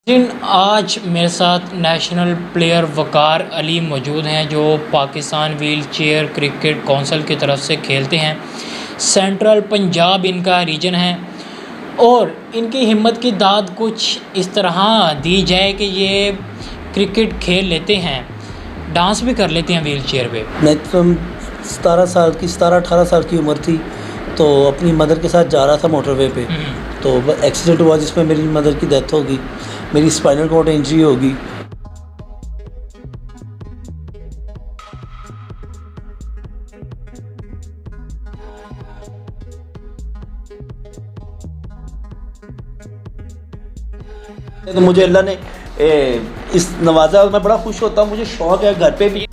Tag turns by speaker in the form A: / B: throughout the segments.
A: आज मेरे साथ नेशनल प्लेयर वकार अली मौजूद हैं जो Pakistan wheel chair cricket council की तरफ से खेलते हैं। सेंट्रल पंजाब इनका रीजन है और इनकी हिम्मत की दाद कुछ इस तरह दी जाए कि ये क्रिकेट खेल लेते हैं, डांस भी कर लेते हैं व्हील चेयर पे।
B: मैं 17-18 साल की उम्र थी तो अपनी मदर के साथ जा रहा था मोटरवे पे, तो एक्सीडेंट हुआ जिसमें मेरी मदर की डेथ होगी, मेरी स्पाइनल कॉर्ड इंजरी होगी। तो मुझे अल्लाह ने इस नवाजा, मैं बड़ा खुश होता हूँ। मुझे शौक़ है घर पे भी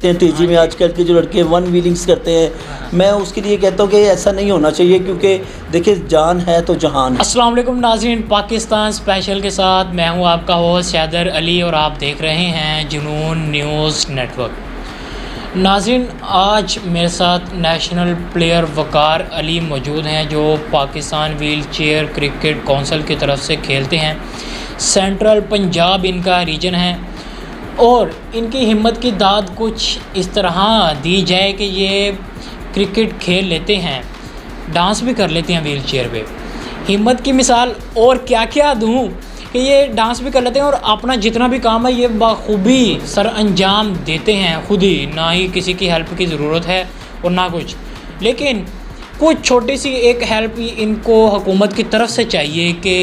B: तेजी में आजकल के जो लड़के वन व्हीलिंग्स करते हैं, मैं उसके लिए कहता हूँ कि ऐसा नहीं होना चाहिए, क्योंकि देखिए जान है तो जहान है।
A: अस्सलाम वालेकुम नाज़रीन, पाकिस्तान स्पेशल के साथ मैं हूँ आपका होस्ट हैदर अली और आप देख रहे हैं जुनून न्यूज़ नेटवर्क। नाज़रीन, आज मेरे साथ नेशनल प्लेयर वकार अली मौजूद हैं जो Pakistan wheel chair cricket council की तरफ से खेलते हैं। सेंट्रल पंजाब इनका रीजन है और इनकी हिम्मत की दाद कुछ इस तरह दी जाए कि ये क्रिकेट खेल लेते हैं, डांस भी कर लेते हैं व्हील चेयर पे। हिम्मत की मिसाल और क्या क्या दूँ कि ये डांस भी कर लेते हैं और अपना जितना भी काम है ये बखूबी सर अंजाम देते हैं खुद ही, ना ही किसी की हेल्प की ज़रूरत है और ना कुछ। लेकिन कुछ छोटी सी एक हेल्प इनको हुकूमत की तरफ से चाहिए कि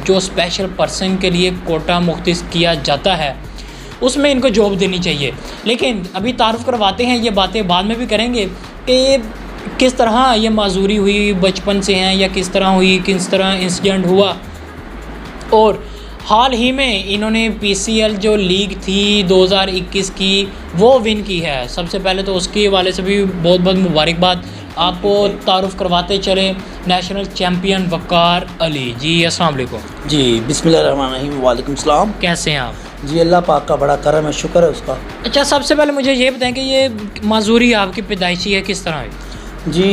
A: जो स्पेशल पर्सन के लिए कोटा मुख्तस किया जाता है उसमें इनको जॉब देनी चाहिए। लेकिन अभी तारुफ़ करवाते हैं, ये बातें बाद में भी करेंगे कि किस तरह ये माजूरी हुई बचपन से हैं या किस तरह हुई, किस तरह इंसिडेंट हुआ। और हाल ही में इन्होंने पीसीएल जो लीग थी 2021 की वो विन की है। सबसे पहले तो उसके हवाले से भी बहुत बहुत मुबारकबाद। आपको तारुफ़ करवाते चले नेशनल चैम्पियन वकार अली जी। अस्सलाम वालेकुम
B: जी। बिस्मिल्लाहिर्रहमानिर्रहीम। वालेकुम सलाम।
A: कैसे हैं आप?
B: जी, अल्लाह पाक का बड़ा करम है, शुक्र है उसका।
A: अच्छा, सबसे पहले मुझे ये बताएं कि ये माजूरी आपकी पैदाइशी है किस तरह है?
B: जी,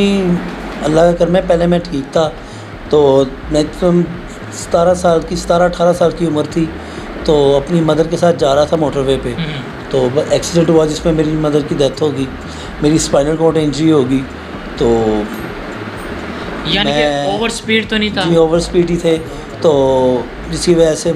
B: अल्लाह का करम है। पहले मैं ठीक था, तो मैं 17-18 साल की उम्र थी तो अपनी मदर के साथ जा रहा था मोटरवे पे, तो एक्सीडेंट हुआ जिसमें मेरी मदर की डेथ होगी, मेरी स्पाइनल कॉर्ड इंजरी होगी। तो
A: यानी कि ओवर स्पीड तो नहीं था?
B: जी, ओवर स्पीड ही थे, तो जिसकी वजह से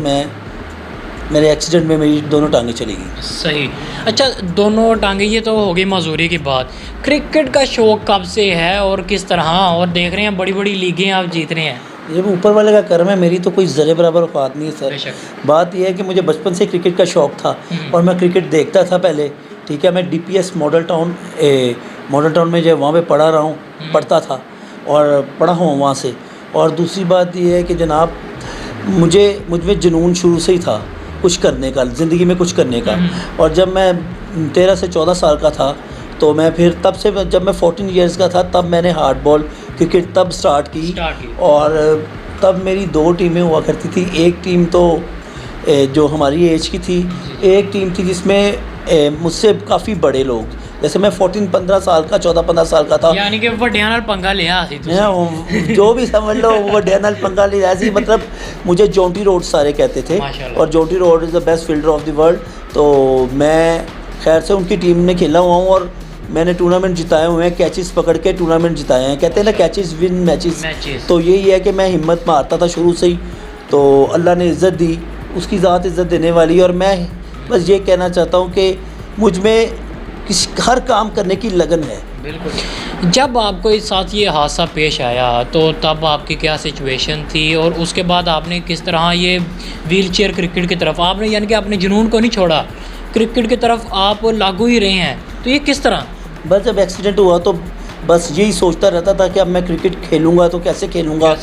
B: मेरे एक्सीडेंट में मेरी दोनों टांगें चली गई।
A: सही। अच्छा, दोनों टांगें, ये तो हो गई माजूरी की बात। क्रिकेट का शौक़ कब से है और किस तरह? और देख रहे हैं बड़ी बड़ी लीगें आप जीत रहे हैं।
B: ये ऊपर वाले का करम है, मेरी तो कोई ज़रे बराबर औकात नहीं है सर। बात यह है कि मुझे बचपन से क्रिकेट का शौक़ था और मैं क्रिकेट देखता था पहले। ठीक है, मैं डीपीएस मॉडल टाउन में जो वहाँ पे पढ़ता था और पढ़ा हूँ वहाँ से। और दूसरी बात यह है कि जनाब मुझमें जुनून शुरू से ही था कुछ करने का, ज़िंदगी में कुछ करने का। और जब मैं 13 से 14 साल का था तो मैं फिर तब से, जब मैं 14 इयर्स का था तब मैंने हार्ड बॉल क्रिकेट तब स्टार्ट की। और तब मेरी 2 टीमें हुआ करती थी। एक टीम तो जो हमारी एज की थी, एक टीम थी जिसमें मुझसे काफ़ी बड़े लोग, जैसे मैं 14-15 साल का, 14-15 साल का था।
A: यानी कि वड्डियां नाल पंगा लिया
B: जो भी समझ लो, वड्डियां नाल पंगा लिया ऐसी। मतलब मुझे जॉन्टी रोड सारे कहते थे और Jonty road is the best fielder of the world. तो मैं खैर से उनकी टीम में खेला हुआ हूँ और मैंने टूर्नामेंट जिताए हुए हैं, कैचेस पकड़ के टूर्नामेंट जिताए हैं। कहते हैं ना, कैचेस विन मैचेस। तो यही है कि मैं हिम्मत मारता था शुरू से ही, तो अल्लाह ने इज़्ज़त दी, उसकी ज़ात इज़्ज़त देने वाली। और मैं बस ये कहना चाहता हूँ कि मुझ में हर काम करने की लगन है।
A: बिल्कुल। जब आपको इस साथ ये हादसा पेश आया तो तब आपकी क्या सिचुएशन थी और उसके बाद आपने किस तरह ये व्हील चेयर क्रिकेट की तरफ आपने, यानी कि आपने जुनून को नहीं छोड़ा, क्रिकेट की तरफ आप लागू ही रहे हैं, तो ये किस तरह?
B: बस जब एक्सीडेंट हुआ तो बस यही सोचता रहता था कि अब मैं क्रिकेट खेलूँगा तो कैसे खेलूँगा,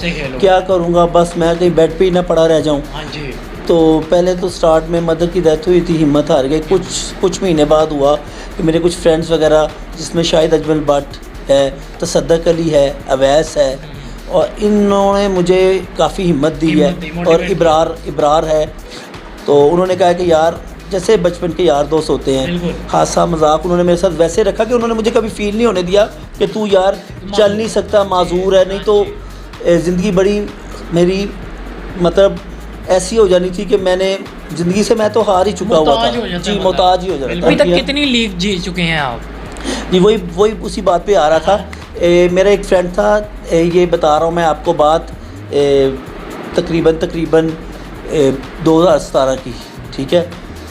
B: क्या करूँगा, बस मैं कहीं बेड पे ही ना पड़ा रह जाऊँ।
A: हाँ जी।
B: तो पहले तो स्टार्ट में मदर की डेथ हुई थी, हिम्मत हार गई। कुछ महीने बाद हुआ कि मेरे कुछ फ्रेंड्स वगैरह, जिसमें शाहिद अजमल भट्ट है, तसद्दक अली है, अवैस है, और इन्होंने मुझे काफ़ी हिम्मत दी है। और इब्रार है, तो उन्होंने कहा कि यार जैसे बचपन के यार दोस्त होते हैं, हादसा मजाक उन्होंने मेरे साथ वैसे रखा कि उन्होंने मुझे कभी फील नहीं होने दिया कि तू यार चल नहीं सकता, माजूर है, नहीं तो ज़िंदगी बड़ी मेरी मतलब ऐसी हो जानी थी कि मैंने ज़िंदगी से मैं तो हार ही चुका हुआ था जी, मोहताज ही हो जाता था।
A: अभी तक कितनी लीग जीत चुके हैं आप?
B: जी वही उसी बात पे आ रहा था। मेरा एक फ्रेंड था, ये बता रहा हूँ मैं आपको बात, तकरीबन 2017 की, ठीक है।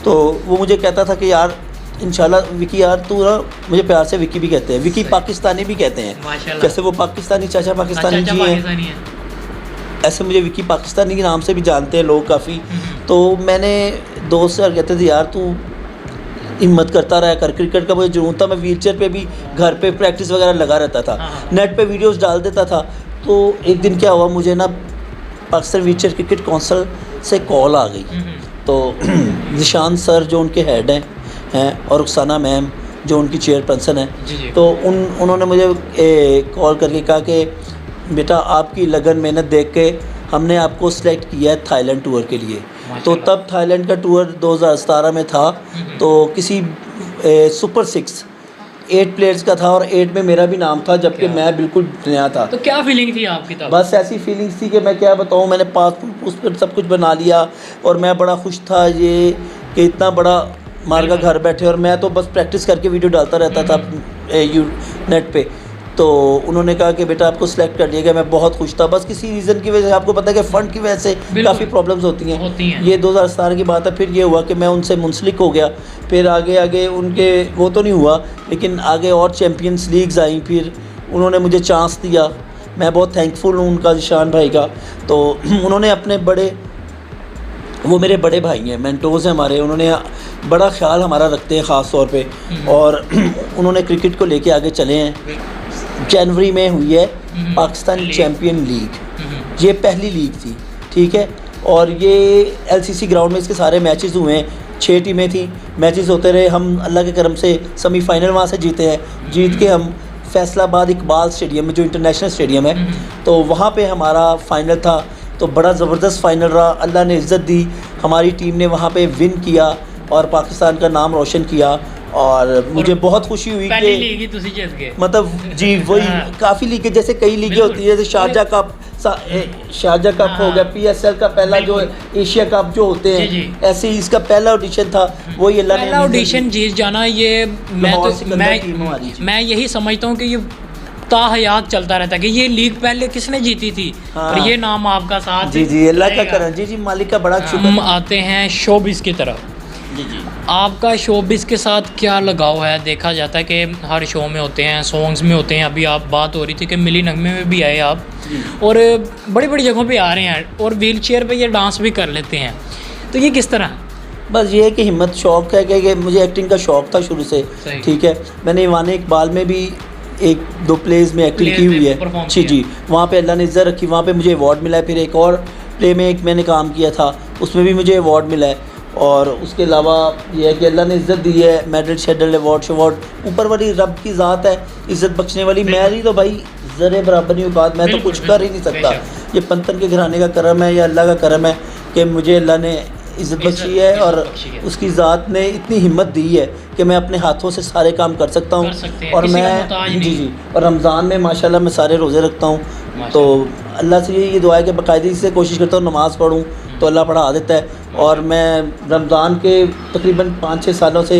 B: तो वो मुझे कहता था कि यार इंशाल्लाह विकी यार तू ना, मुझे प्यार से विकी भी कहते हैं, विकी पाकिस्तानी भी कहते हैं, जैसे वो पाकिस्तानी चाचा पाकिस्तानी जी हैं, ऐसे मुझे विकी पाकिस्तानी के नाम से भी जानते हैं लोग काफ़ी। तो मैंने दोस्त यार कहते थे यार तू हिम्मत करता रहा कर, क्रिकेट का मुझे जुनून था, मैं व्हीलचेयर पे भी घर पे प्रैक्टिस वगैरह लगा रहता था, नेट पे वीडियोस डाल देता था। तो एक दिन क्या हुआ, मुझे ना पाकिस्तान व्हीलचेयर क्रिकेट काउंसिल से कॉल आ गई। तो निशान सर जो उनके हेड हैं और रुखसाना मैम जो उनकी चेयरपर्सन है, तो उन्होंने मुझे कॉल करके कहा कि बेटा आपकी लगन मेहनत देख के हमने आपको सिलेक्ट किया है थाईलैंड टूर के लिए। तो तब थाईलैंड का टूर 2017 में था, तो किसी सुपर 6 8 प्लेयर्स का था और 8 में मेरा भी नाम था, जबकि मैं बिल्कुल नया था।
A: तो क्या फीलिंग थी आपकी तब?
B: बस ऐसी फीलिंग्स थी कि मैं क्या बताऊं, मैंने पासपोर्ट उस पर सब कुछ बना लिया और मैं बड़ा खुश था ये कि इतना बड़ा मार्गा घर बैठे, और मैं तो बस प्रैक्टिस करके वीडियो डालता रहता था नेट पे। तो उन्होंने कहा कि बेटा आपको सिलेक्ट कर लिया गया। मैं बहुत खुश था, बस किसी रीज़न की वजह से, आपको पता है कि फ़ंड की वजह से काफ़ी प्रॉब्लम्स होती हैं। ये 2017 की बात है। फिर ये हुआ कि मैं उनसे मुंसलिक हो गया, फिर आगे उनके वो तो नहीं हुआ, लेकिन आगे और चैम्पियंस लीग्स आई, फिर उन्होंने मुझे चांस दिया। मैं बहुत थैंकफुल हूँ उनका, जिशान भाई का। तो उन्होंने अपने वो मेरे बड़े भाई हैं, मेंटोर्स हैं हमारे, उन्होंने बड़ा ख्याल हमारा रखते हैं ख़ास तौर पे, और उन्होंने क्रिकेट को लेके आगे चले हैं। जनवरी में हुई है पाकिस्तान चैम्पियन लीग, ये पहली लीग थी, ठीक है। और ये LCC ग्राउंड में इसके सारे मैचेस हुए हैं, 6 टीमें थी, मैचेस होते रहे। हम अल्लाह के करम से सेमीफाइनल वहाँ से जीते हैं, जीत के हम फैसलाबाद इकबाल स्टेडियम में, जो इंटरनेशनल स्टेडियम है, तो वहाँ पे हमारा फ़ाइनल था। तो बड़ा ज़बरदस्त फ़ाइनल रहा, अल्लाह ने इज़्ज़त दी, हमारी टीम ने वहाँ पे विन किया और पाकिस्तान का नाम रोशन किया। और मुझे बहुत खुशी हुई कि मतलब जी वही काफ़ी लीगें, जैसे कई लीगें होती है, जैसे शारजा कप हो गया, PSL का पहला जो एशिया कप जो होते हैं, ऐसे ही इसका पहला ऑडिशन था, वही अल्लाह ने
A: ऑडिशन जीत जाना। ये मैं यही समझता हूँ कि ये ताहयात चलता रहता है कि ये लीग पहले किसने जीती थी, और ये नाम आपका साथ
B: जी अल्लाह का करम, जी मालिक का बड़ा शुक्र।
A: हम आते हैं शोबिस की तरफ। जी आपका शोबिस के साथ क्या लगाव है? देखा जाता है कि हर शो में होते हैं, सॉन्ग्स में होते हैं, अभी आप बात हो रही थी कि मिली नगमे में भी आए आप, और बड़ी बड़ी जगहों पे आ रहे हैं, और व्हील चेयर पर ये डांस भी कर लेते हैं, तो ये किस तरह?
B: बस ये है कि हिम्मत, शौक़ है कि मुझे एक्टिंग का शौक़ था शुरू से, ठीक है। मैंने ईवान इकबाल में भी 1-2 प्लेज में एक्टिंग की हुई है जी, वहाँ पे अल्लाह ने इज़्ज़त रखी, वहाँ पे मुझे अवार्ड मिला है। फिर एक और प्ले में एक मैंने काम किया था, उसमें भी मुझे अवार्ड मिला है। और उसके अलावा ये है कि अल्लाह ने इज़्ज़त दी है, मेडल शेडल अवार्ड ऊपर वाली रब की ज़ात है इज़्ज़त बख्शने वाली। मेरी तो भाई ज़रे बराबर नहीं औकात, मैं तो कुछ कर ही नहीं सकता। ये पंतन के घराने का करम है या अल्लाह का करम है कि मुझे अल्लाह ने इज़्ज़त बख्शी है, और उसकी ज़ात ने इतनी हिम्मत दी है कि मैं अपने हाथों से सारे काम कर सकता हूँ। और मैं जी और रमज़ान में माशाल्लाह मैं सारे रोज़े रखता हूँ। तो अल्लाह से ये दुआ है कि बाकायदगी से कोशिश करता हूँ नमाज़ पढ़ूँ, तो अल्लाह पढ़ा देता है। और मैं रमज़ान के तकरीबन 5-6 सालों से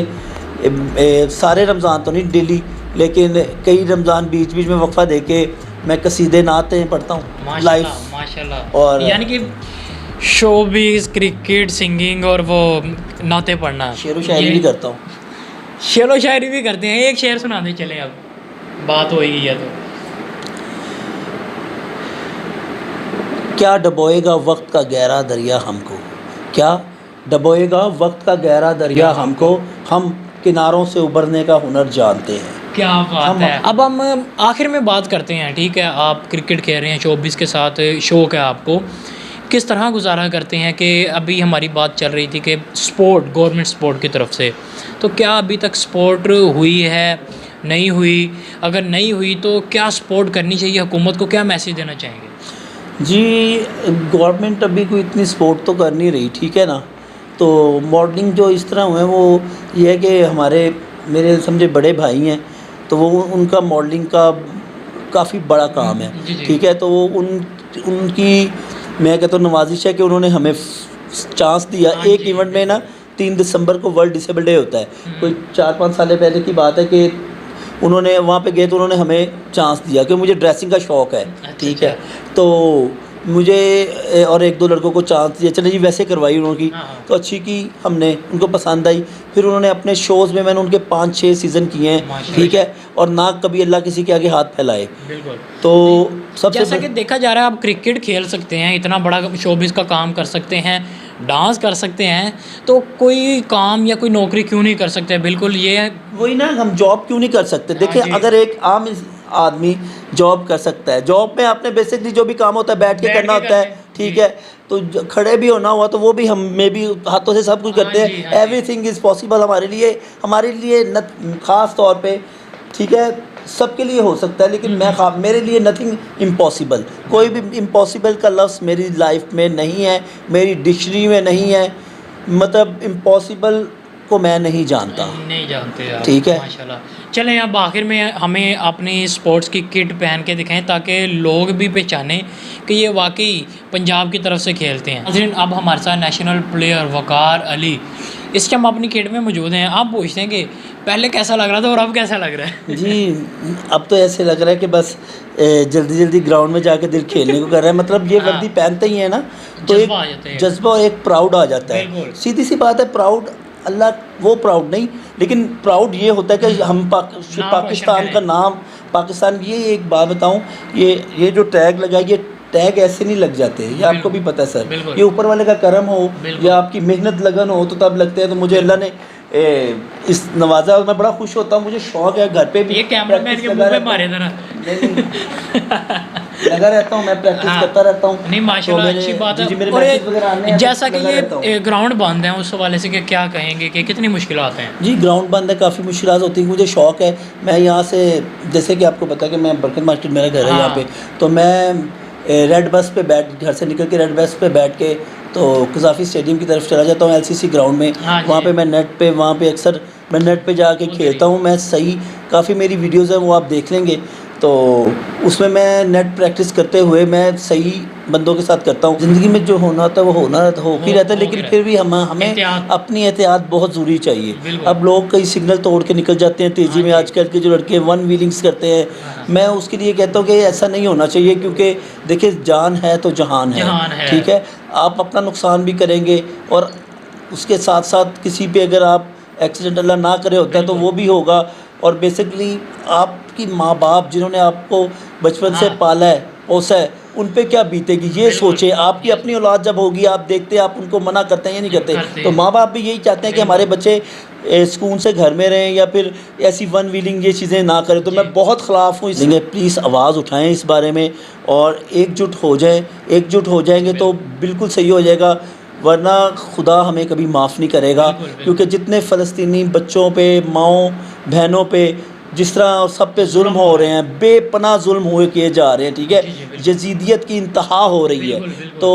B: सारे रमज़ान तो नहीं डेली, लेकिन कई रमज़ान बीच बीच में वक्फ़ा दे के मैं कसीदे नाते पढ़ता हूँ लाइव
A: माशाल्लाह।
B: और
A: यानी कि शोबिज़, क्रिकेट, सिंगिंग और वो नाते पढ़ना,
B: शेर व शायरी भी करता हूँ।
A: शेर व शायरी भी करते हैं? एक शेर सुना दे चले, अब बात हो ही है तो।
B: क्या डबोएगा वक्त का गहरा दरिया हमको, क्या डबोएगा वक्त का गहरा दरिया हमको, हम किनारों से उबरने का हुनर जानते हैं।
A: क्या बात है। अब हम आखिर में बात करते हैं, ठीक है। आप क्रिकेट खेल रहे हैं, शोबिज़ के साथ शौक़ है आपको, किस तरह गुजारा करते हैं? कि अभी हमारी बात चल रही थी कि स्पोर्ट, गवर्नमेंट स्पोर्ट की तरफ से, तो क्या अभी तक स्पोर्ट हुई है, नहीं हुई? अगर नहीं हुई तो क्या सपोर्ट करनी चाहिए, हुकूमत को क्या मैसेज देना चाहेंगे?
B: जी गवर्नमेंट अभी कोई इतनी सपोर्ट तो कर नहीं रही, ठीक है ना, तो मॉडलिंग जो इस तरह हुए हैं वो ये है कि हमारे मेरे समझे बड़े भाई हैं, तो वो उनका मॉडलिंग का काफ़ी बड़ा काम है, ठीक है। तो वो उनकी मैं कहता हूँ नवाजिश है कि उन्होंने हमें चांस दिया। एक इवेंट में ना 3 दिसंबर को वर्ल्ड डिसेबल डे होता है, कोई 4-5 साल पहले की बात है कि उन्होंने वहाँ पे गए तो उन्होंने हमें चांस दिया कि मुझे ड्रेसिंग का शौक़ है, ठीक है। तो मुझे और 1-2 लड़कों को चांस दिया, चले जी वैसे करवाई उन्होंने तो अच्छी की, हमने उनको पसंद आई। फिर उन्होंने अपने शोज़ में मैंने उनके 5-6 सीज़न किए हैं, ठीक है, और ना कभी अल्लाह किसी के आगे हाथ फैलाए।
A: बिल्कुल।
B: तो सबसे
A: जैसा कि देखा जा रहा है आप क्रिकेट खेल सकते हैं, इतना बड़ा शोबिज़ का काम कर सकते हैं, डांस कर सकते हैं, तो कोई काम या कोई नौकरी क्यों नहीं कर सकते? बिल्कुल ये
B: वही ना, हम जॉब क्यों नहीं कर सकते? देखिए अगर एक आम आदमी जॉब कर सकता है, जॉब में आपने बेसिकली जो भी काम होता है बैठ के करना होता है, ठीक है। तो खड़े भी होना हुआ तो वो भी हम में भी हाथों से सब कुछ करते हैं। एवरीथिंग इज़ पॉसिबल हमारे लिए ख़ास तौर पे, ठीक है, सबके लिए हो सकता है, लेकिन मेरे लिए नथिंग इम्पॉसिबल, कोई भी इम्पॉसिबल का लफ्ज़ मेरी लाइफ में नहीं है, मेरी डिक्शनरी में नहीं है। मतलब इम्पॉसिबल को मैं नहीं जानता,
A: नहीं जानते आप,
B: ठीक है।
A: माशाल्लाह। चलें अब आखिर में हमें अपनी स्पोर्ट्स की किट पहन के दिखाएं ताकि लोग भी पहचानें कि ये वाकई पंजाब की तरफ से खेलते हैं। नाज़रीन, अब हमारे साथ नेशनल प्लेयर वकार अली इस टाइम अपनी किट में मौजूद हैं। आप पूछते हैं कि पहले कैसा लग रहा था और अब कैसा लग रहा है?
B: जी, अब तो ऐसे लग रहा है कि बस जल्दी जल्दी ग्राउंड में जाके दिल खेलने को कर रहा है। मतलब ये वर्दी पहनते ही है ना, तो एक जज्बा और एक प्राउड आ जाता है। सीधी सी बात है, प्राउड अल्लाह वो प्राउड नहीं, लेकिन प्राउड ये होता है कि हम पाकिस्तान का नाम, पाकिस्तान। ये एक बात बताऊं, ये जो टैग लगा, ये टैग ऐसे नहीं लग जाते, ये आपको भी पता है सर। ये ऊपर वाले का करम हो या आपकी मेहनत लगन हो तो तब लगते हैं। तो मुझे अल्लाह ने इस नवाजा, मैं बड़ा खुश होता हूँ, मुझे शौक़ है घर पे भी।
A: ये कैमरामैन के मुंह पे मारे जरा।
B: लगा रहता हूँ, मैं प्रैक्टिस करता रहता हूँ।
A: नहीं माशाल्लाह, अच्छी बात है। और जैसा कि ये ग्राउंड बंद है, उस हवाले से क्या कहेंगे कि कितनी मुश्किलात हैं? जी, ग्राउंड
B: बंद है, काफ़ी मुश्किलात होती हैं। मुझे शौक़ है, मैं यहाँ से, जैसे कि आपको पता है कि मैं बरकत मार्केट मेरा घर है यहाँ पे, तो मैं रेड बस पे घर से निकल के रेड बस पे बैठ के तो कज़ाफ़ी स्टेडियम की तरफ चला जाता हूँ, LCC ग्राउंड में। वहाँ पे मैं नेट पे, वहाँ पे अक्सर मैं नेट पे जाके खेलता हूँ। मैं सही काफ़ी मेरी वीडियोज़ हैं, वो आप देख लेंगे। तो उसमें मैं नेट प्रैक्टिस करते हुए मैं सही बंदों के साथ करता हूँ। ज़िंदगी में जो होना होता है वो हो ही रहता है, लेकिन फिर भी हमें अपनी एहतियात बहुत ज़रूरी चाहिए। अब लोग कई सिग्नल तोड़ के निकल जाते हैं तेज़ी में। आजकल के जो लड़के 1 व्हीलिंग्स करते हैं, मैं उसके लिए कहता हूँ कि ऐसा नहीं होना चाहिए, क्योंकि देखिए जान है तो जहान है, ठीक है। आप अपना नुकसान भी करेंगे और उसके साथ साथ किसी पे अगर आप एक्सीडेंट अल्लाह ना करे होता है तो वो भी होगा। और बेसिकली आपकी माँ बाप जिन्होंने आपको बचपन से पाला है, पोसा है, उन पे क्या बीतेगी ये सोचे। आपकी अपनी औलाद जब होगी, आप देखते हैं, आप उनको मना करते हैं या नहीं करते? तो माँ बाप भी यही चाहते हैं कि हमारे बच्चे सुकून से घर में रहें या फिर ऐसी 1 व्हीलिंग ये चीज़ें ना करें। तो मैं बहुत ख़िलाफ़ हूँ इसलिए प्लीज़ आवाज़ उठाएं इस बारे में और एकजुट हो जाएं। एकजुट हो जाएंगे तो बिल्कुल सही हो जाएगा, वरना खुदा हमें कभी माफ़ नहीं करेगा। क्योंकि जितने फ़लस्तीनी बच्चों पे, माओं बहनों पे जिस तरह सब पे जुल्म हो रहे हैं, बेपनाह जुल्म किए जा रहे हैं, ठीक है, यजीदियत की इंतहा हो रही है। तो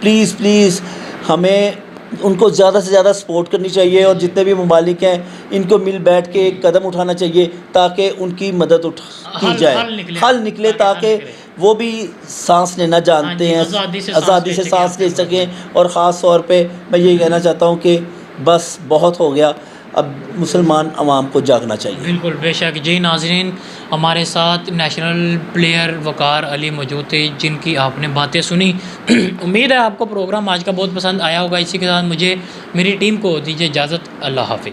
B: प्लीज़ हमें उनको ज़्यादा से ज़्यादा सपोर्ट करनी चाहिए और जितने भी ममालिक हैं इनको मिल बैठ के एक कदम उठाना चाहिए ताकि उनकी मदद की जाए, हल निकले, ताकि वो भी सांस लेना जानते हैं, आज़ादी से सांस ले सकें। और ख़ास तौर पे मैं ये कहना चाहता हूँ कि बस बहुत हो गया, अब मुसलमान अवाम को जागना चाहिए।
A: बिल्कुल, बेशक जी। नाज़रीन, हमारे साथ नेशनल प्लेयर वकार अली मौजूद थे जिनकी आपने बातें सुनी। उम्मीद है आपको प्रोग्राम आज का बहुत पसंद आया होगा। इसी के साथ मुझे मेरी टीम को दीजिए इजाज़त। अल्लाह हाफ़िज़।